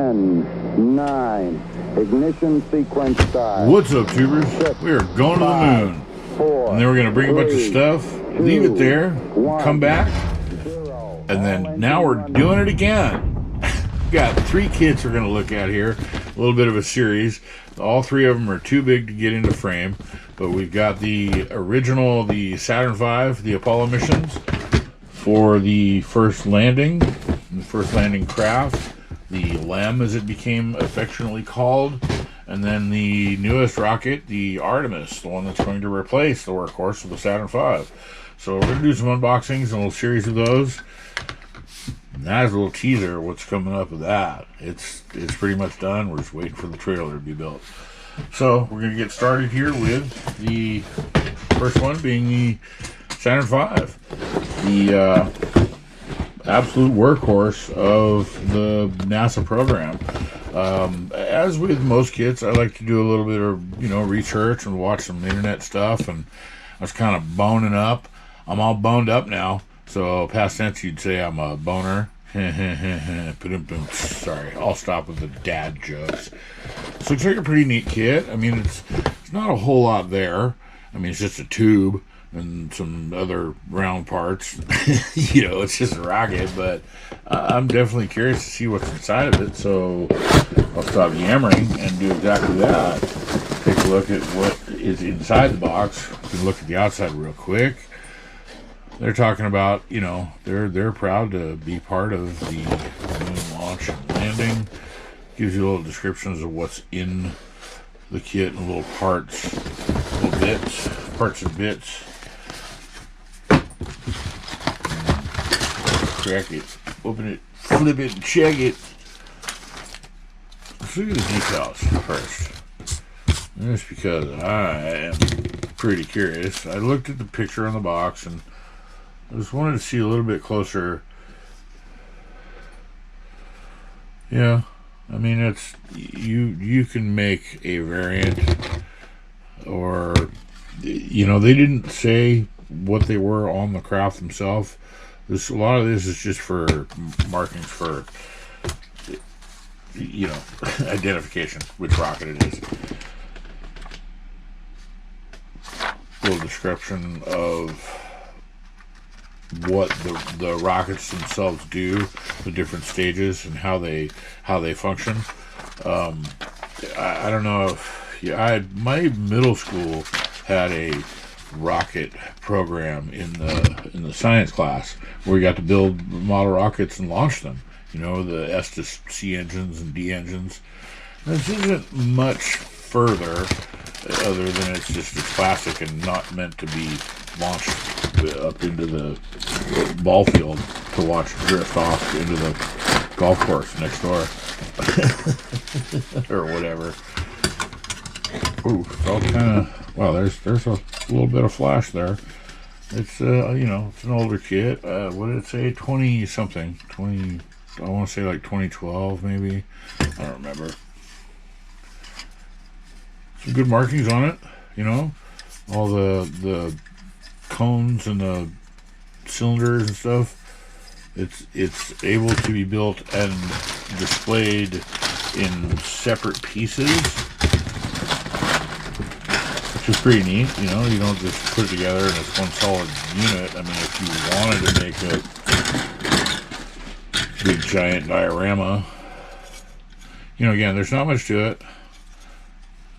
10, 9, ignition sequence start. What's up, tubers? We are going to the moon. 4, And then we're going to bring a bunch of stuff, leave it there, come back, 0. and then now we're doing it again. Got 3 kits we're going to look at here. A little bit of a series. All 3 of them are too big to get into frame. But we've got the original, the Saturn V, the Apollo missions, for the first landing, the first landing craft, the LEM as it became affectionately called, and then the newest rocket, the Artemis, the one that's going to replace the workhorse of the Saturn V. So we're going to do some unboxings and a little series of those. And that is a little teaser of what's coming up with that. It's pretty much done. We're just waiting for the trailer to be built. So we're going to get started here with the first one being the Saturn V, the absolute workhorse of the NASA program. As with most kits, I like to do a little bit of research and watch some internet stuff, and I was kind of boning up. I'm all boned up now, so past tense you'd say I'm a boner. Sorry, I'll stop with the dad jokes. So it's like a pretty neat kit. I mean, it's not a whole lot there. I mean, it's just a tube and some other round parts. It's just a rocket, but I'm definitely curious to see what's inside of it, so I'll stop yammering and do exactly that. Take a look at what is inside the box. We can look at the outside real quick. They're talking about, they're proud to be part of the moon launch and landing. Gives you little descriptions of what's in the kit and little parts, little bits, parts and bits. Crack it, open it, flip it, and check it. Let's look at the decals first. Just because I am pretty curious. I looked at the picture on the box and I just wanted to see a little bit closer. Yeah, I mean, it's you can make a variant, or they didn't say what they were on the craft themselves. A lot of this is just for markings for identification, which rocket it is. A little description of what the rockets themselves do, the different stages, and how they function. I don't know if my middle school had a rocket program in the science class where we got to build model rockets and launch them. The S to C engines and D engines. This isn't much further, other than it's plastic and not meant to be launched up into the ball field to watch drift off into the golf course next door or whatever. Ooh, felt kind of, wow, there's a little bit of flash there. It's it's an older kit. What did it say? 20 something. I want to say like 2012 maybe. I don't remember. Some good markings on it, all the cones and the cylinders and stuff. It's able to be built and displayed in separate pieces, which is pretty neat. You don't just put it together and it's one solid unit. I mean, if you wanted to make a big giant diorama, again, there's not much to it.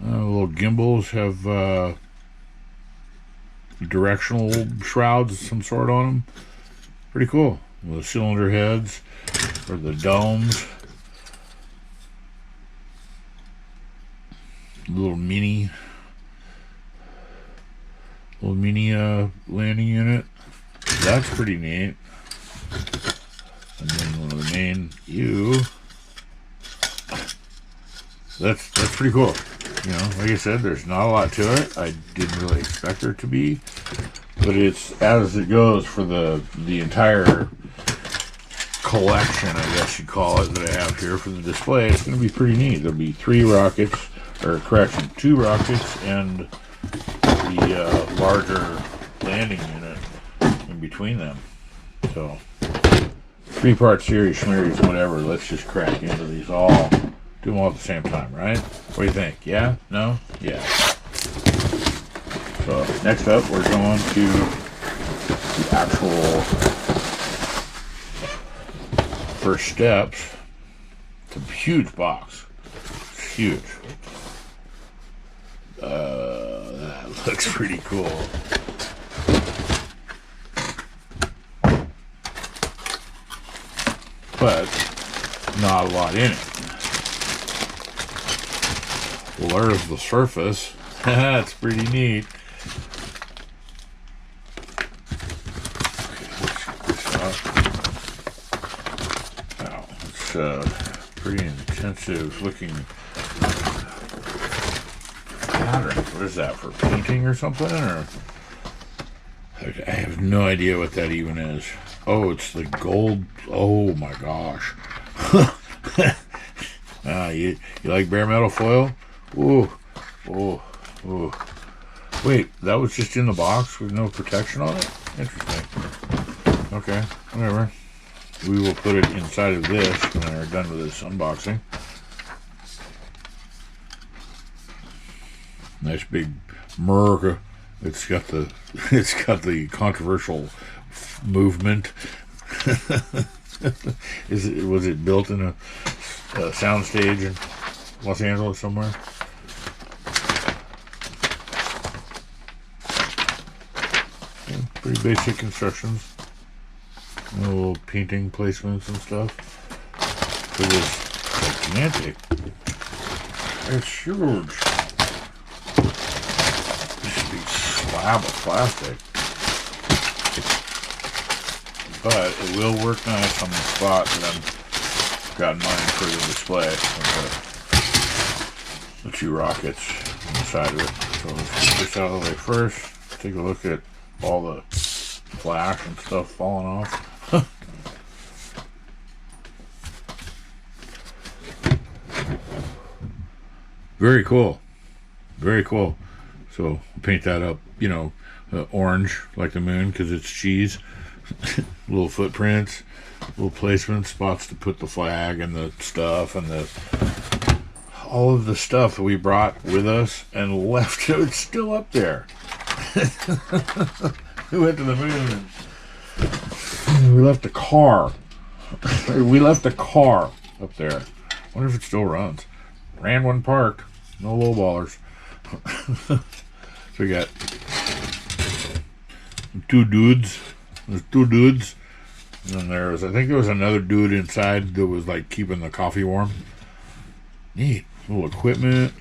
Little gimbals have directional shrouds of some sort on them. Pretty cool. The cylinder heads or the domes. Little mini landing unit. That's pretty neat. And then one of the main that's pretty cool. Like I said, there's not a lot to it. I didn't really expect there to be, but it's as it goes for the entire collection, I guess you'd call it, that I have here for the display. It's going to be pretty neat. There'll be 2 rockets and the larger landing unit in between them. So 3-part series, schmeries, whatever. Let's just crack into these all. Do them all at the same time, right? What do you think? Yeah? No? Yeah. So, next up, we're going to the actual first steps. It's a huge box. It's huge. That looks pretty cool. But not a lot in it. Well, there's the surface. That's pretty neat. Wow, it's pretty intensive looking pattern. What is that, for painting or something? Or I have no idea what that even is. Oh, it's the gold. Oh my gosh. You like bare metal foil? Ooh. Oh. Ooh. Wait, that was just in the box with no protection on it? Interesting. Okay, whatever. We will put it inside of this when we're done with this unboxing. Nice big Merca. It's got the controversial movement. Was it built in a sound stage in Los Angeles somewhere? Yeah, pretty basic instructions. Little painting placements and stuff. It was gigantic. It's huge. This big slab of plastic. But it will work nice on the spot that I've got in mind for the display. The 2 rockets inside of it. So let's get this out of the way first. Take a look at all the flash and stuff falling off. Very cool. Very cool. So paint that up, orange like the moon because it's cheese. Little footprints, little placement spots to put the flag and the stuff and all of the stuff that we brought with us and left. It's still up there. We went to the moon and we left the car. We left the car up there. Wonder if it still runs. Ran one parked. No low ballers. So we got 2 dudes. There's 2 dudes. And then I think there was another dude inside that was like keeping the coffee warm. Neat. Little equipment.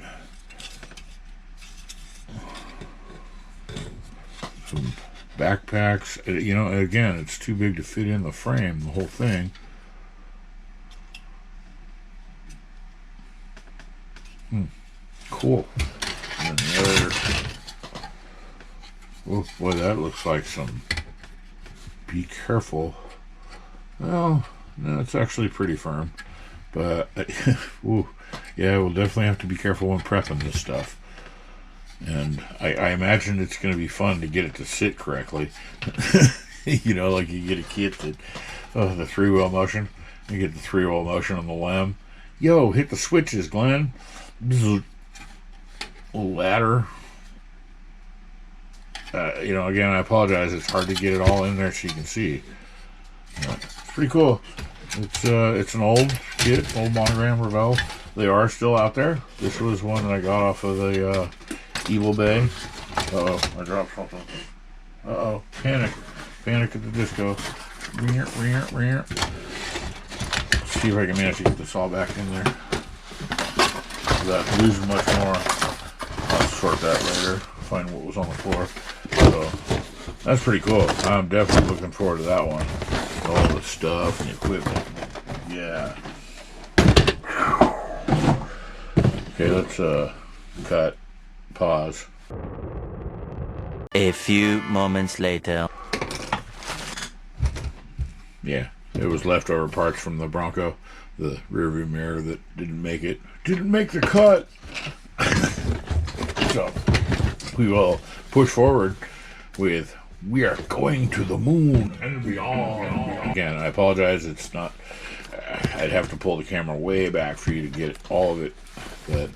Some backpacks. Again, it's too big to fit in the frame, the whole thing. Cool. And the other. Oh boy, that looks like some. Be careful. Well, no, it's actually pretty firm. But, ooh, yeah, we'll definitely have to be careful when prepping this stuff. And I imagine it's going to be fun to get it to sit correctly. Like you get a kit that, the 3-wheel motion. You get the 3-wheel motion on the limb. Yo, hit the switches, Glenn. Little ladder. Again, I apologize. It's hard to get it all in there so you can see. It's pretty cool. It's an old kit, old Monogram Revell. They are still out there. This was one that I got off of the Evil Bay. Uh-oh, I dropped something. Uh-oh, panic at the disco. Let's see if I can manage to get this all back in there without losing much more. I'll sort that later. Find what was on the floor. So that's pretty cool. I'm definitely looking forward to that one. All the stuff and equipment. Yeah. Okay, let's cut. Pause. A few moments later. Yeah, it was leftover parts from the Bronco, the rearview mirror that didn't make it. Didn't make the cut. So we will push forward with We are going to the moon and beyond. Again, I apologize. It's not. I'd have to pull the camera way back for you to get all of it. But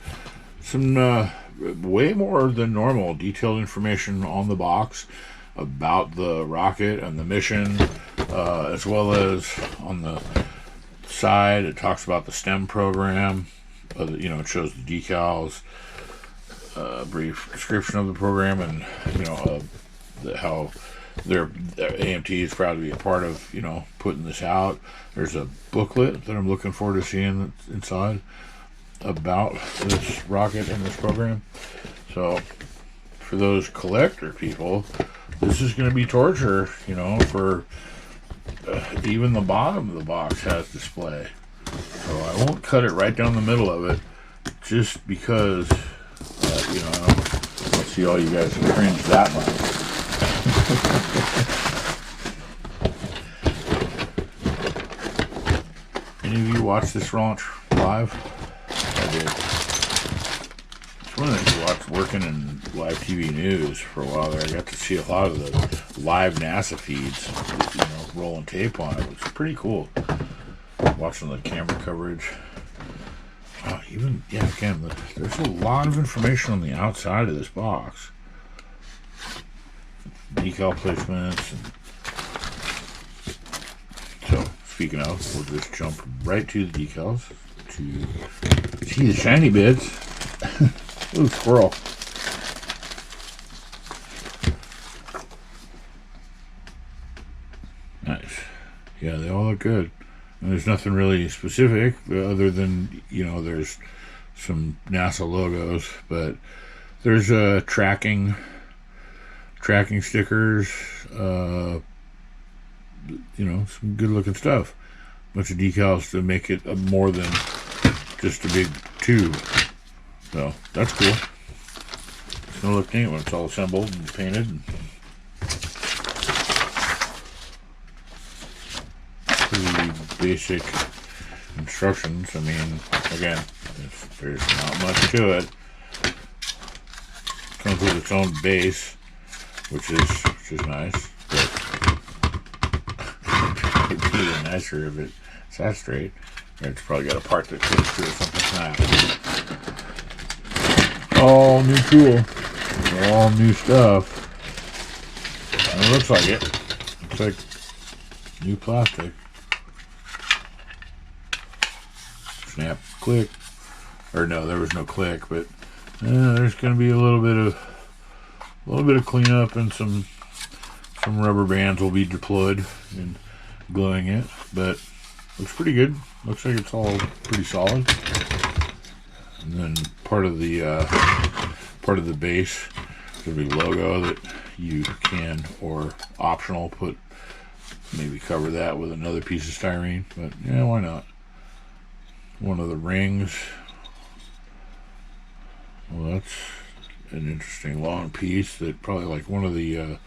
some way more than normal detailed information on the box about the rocket and the mission, as well as on the side it talks about the STEM program. It shows the decals, a brief description of the program, and how their AMT is proud to be a part of putting this out. There's a booklet that I'm looking forward to seeing inside about this rocket and this program. So for those collector people, this is going to be torture, for even the bottom of the box has display. So I won't cut it right down the middle of it, just because, I don't see all you guys cringe that much. Any of you watch this launch live? I did. It's one of the things I watched working in live TV news for a while there. I got to see a lot of the live NASA feeds, rolling tape on it. It was pretty cool. Watching the camera coverage. Again, there's a lot of information on the outside of this box. Decal placements. So, speaking of, we'll just jump right to the decals to see the shiny bits. Ooh, squirrel. Nice. Yeah, they all look good. And there's nothing really specific other than, there's some NASA logos, but there's tracking stickers, some good looking stuff. Bunch of decals to make it more than just a big tube. So that's cool. It's gonna look neat when it's all assembled and painted. Pretty basic instructions. I mean, again, there's not much to it. Comes with its own base, which is nice. But it'd be even nicer if it sat straight. It's probably got a part that clicks to or something. All new tool, all new stuff. And it looks like it. Looks like new plastic. Snap, click, or no, there was no click, but there's going to be a little bit of cleanup, and some rubber bands will be deployed and gluing it, but looks pretty good. Looks like it's all pretty solid. And then part of the base, there'll be logo that you can, or optional, maybe cover that with another piece of styrene, but yeah, why not? One of the rings. Well, that's an interesting long piece that probably like one of the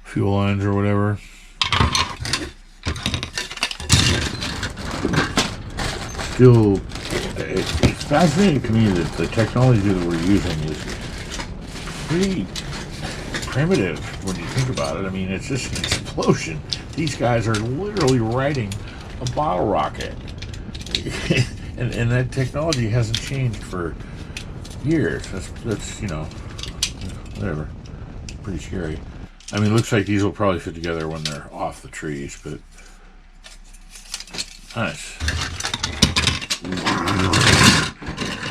fuel lines or whatever. Still, it's fascinating to me that the technology that we're using is pretty primitive when you think about it. I mean, it's just an explosion. These guys are literally riding a bottle rocket. and that technology hasn't changed for years. That's whatever. Pretty scary. I mean, it looks like these will probably fit together when they're off the trees, but nice.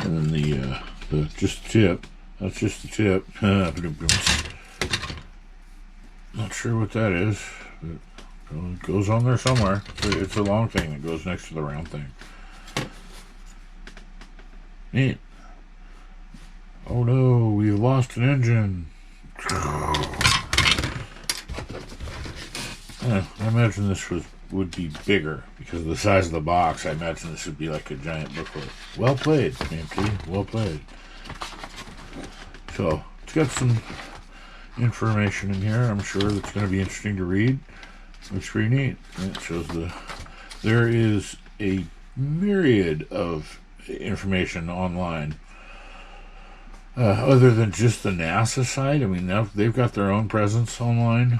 And then the just the tip. That's just the tip. Not sure what that is, but it goes on there somewhere. It's a long thing that goes next to the round thing. Neat. Oh no, we lost an engine. I imagine this would be bigger because of the size of the box. I imagine this would be like a giant booklet. Well played, AMT. Well played. So it's got some information in here. I'm sure that's going to be interesting to read. Looks pretty neat. It shows there is a myriad of information online other than just the NASA site. I mean, now they've got their own presence online,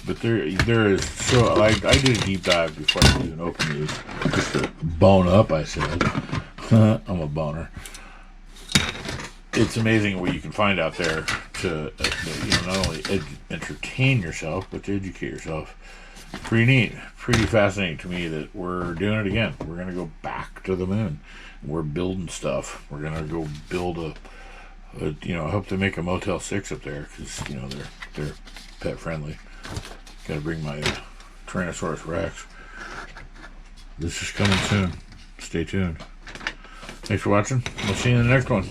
but there is so I did a deep dive before I even opened these, just to bone up. I said, I'm a boner. It's amazing what you can find out there to not only entertain yourself but to educate yourself. Pretty neat, pretty fascinating to me that we're doing it again. We're gonna go back to the moon. We're building stuff. We're gonna go build a I hope they make a Motel 6 up there because they're pet friendly. Got to bring my Tyrannosaurus Rex. This is coming soon. Stay tuned. Thanks for watching. We'll see you in the next one.